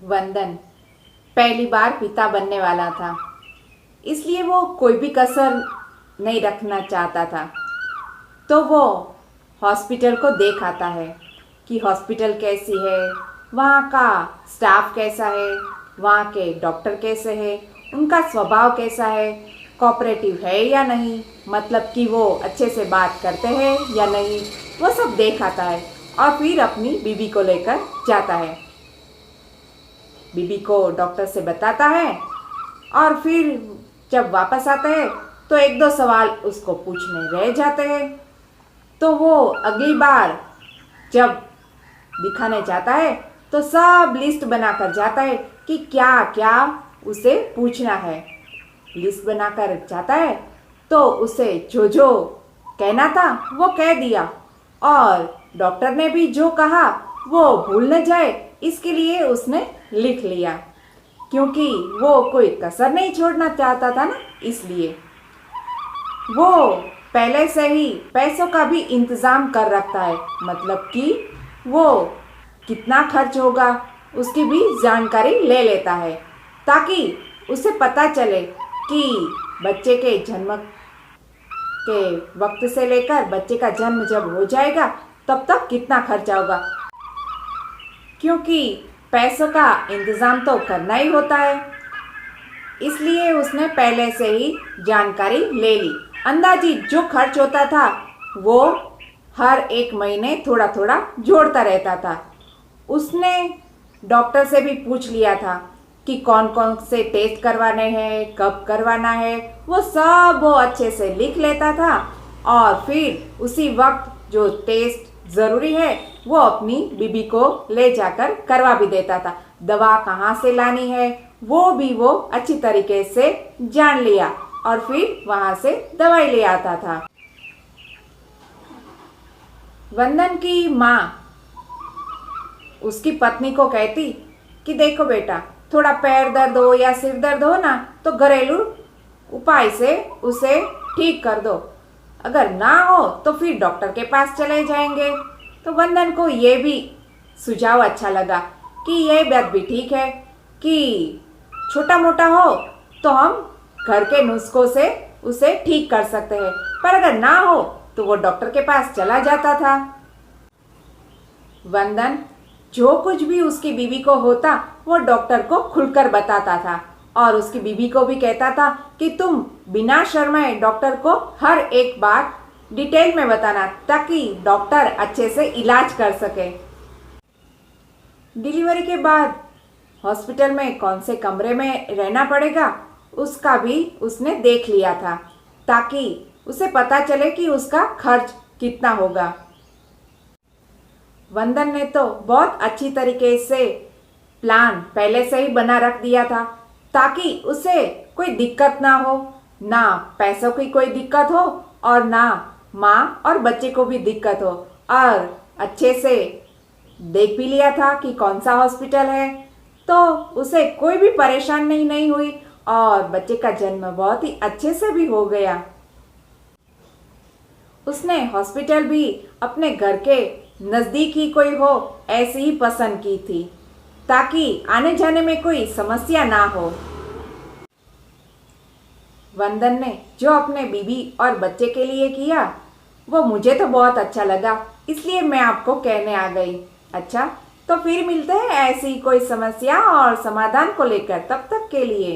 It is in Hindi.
वंदन पहली बार पिता बनने वाला था, इसलिए वो कोई भी कसर नहीं रखना चाहता था। तो वो हॉस्पिटल को देख आता है कि हॉस्पिटल कैसी है, वहाँ का स्टाफ कैसा है, वहाँ के डॉक्टर कैसे हैं, उनका स्वभाव कैसा है, कोऑपरेटिव है या नहीं, मतलब कि वो अच्छे से बात करते हैं या नहीं, वो सब देख आता है और फिर अपनी बीबी को लेकर जाता है। बीबी को डॉक्टर से बताता है और फिर जब वापस आता है तो एक दो सवाल उसको पूछने रह जाते हैं। तो वो अगली बार जब दिखाने जाता है तो सब लिस्ट बनाकर जाता है कि क्या क्या उसे पूछना है। लिस्ट बनाकर जाता है तो उसे जो जो कहना था वो कह दिया और डॉक्टर ने भी जो कहा वो भूल न जाए इसके लिए उसने लिख लिया, क्योंकि वो कोई कसर नहीं छोड़ना चाहता था ना, इसलिए वो पहले से ही पैसों का भी इंतज़ाम कर रखता है। मतलब कि वो कितना खर्च होगा उसकी भी जानकारी ले लेता है, ताकि उसे पता चले कि बच्चे के जन्म के वक्त से लेकर बच्चे का जन्म जब हो जाएगा तब तक कितना खर्चा होगा, क्योंकि पैसों का इंतज़ाम तो करना ही होता है। इसलिए उसने पहले से ही जानकारी ले ली। अंदाजी जो खर्च होता था वो हर एक महीने थोड़ा थोड़ा जोड़ता रहता था। उसने डॉक्टर से भी पूछ लिया था कि कौन कौन से टेस्ट करवाने हैं, कब करवाना है, वो सब वो अच्छे से लिख लेता था और फिर उसी वक्त जो टेस्ट ज़रूरी है वो अपनी बीबी को ले जाकर करवा भी देता था। दवा कहाँ से लानी है वो भी वो अच्छी तरीके से जान लिया और फिर वहाँ से दवाई ले आता था। वंदन की माँ उसकी पत्नी को कहती कि देखो बेटा, थोड़ा पैर दर्द हो या सिर दर्द हो ना तो घरेलू उपाय से उसे ठीक कर दो, अगर ना हो तो फिर डॉक्टर के पास चले जाएंगे। तो वंदन को ये भी सुझाव अच्छा लगा कि यह बात भी ठीक है कि छोटा मोटा हो तो हम घर के नुस्खों से उसे ठीक कर सकते हैं, पर अगर ना हो तो वो डॉक्टर के पास चला जाता था। वंदन जो कुछ भी उसकी बीवी को होता वो डॉक्टर को खुलकर बताता था और उसकी बीवी को भी कहता था कि तुम बिना शर्माए डॉक्टर को हर एक बात डिटेल में बताना, ताकि डॉक्टर अच्छे से इलाज कर सके। डिलीवरी के बाद हॉस्पिटल में कौन से कमरे में रहना पड़ेगा उसका भी उसने देख लिया था, ताकि उसे पता चले कि उसका खर्च कितना होगा। वंदन ने तो बहुत अच्छी तरीके से प्लान पहले से ही बना रख दिया था, ताकि उसे कोई दिक्कत ना हो, ना पैसों की कोई दिक्कत हो और ना माँ और बच्चे को भी दिक्कत हो। और अच्छे से देख भी लिया था कि कौन सा हॉस्पिटल है, तो उसे कोई भी परेशानी नहीं हुई और बच्चे का जन्म बहुत ही अच्छे से भी हो गया। उसने हॉस्पिटल भी अपने घर के नज़दीक ही कोई हो ऐसी ही पसंद की थी, ताकि आने जाने में कोई समस्या ना हो। वंदन ने जो अपने बीबी और बच्चे के लिए किया वो मुझे तो बहुत अच्छा लगा, इसलिए मैं आपको कहने आ गई। अच्छा, तो फिर मिलते हैं ऐसी कोई समस्या और समाधान को लेकर, तब तक के लिए।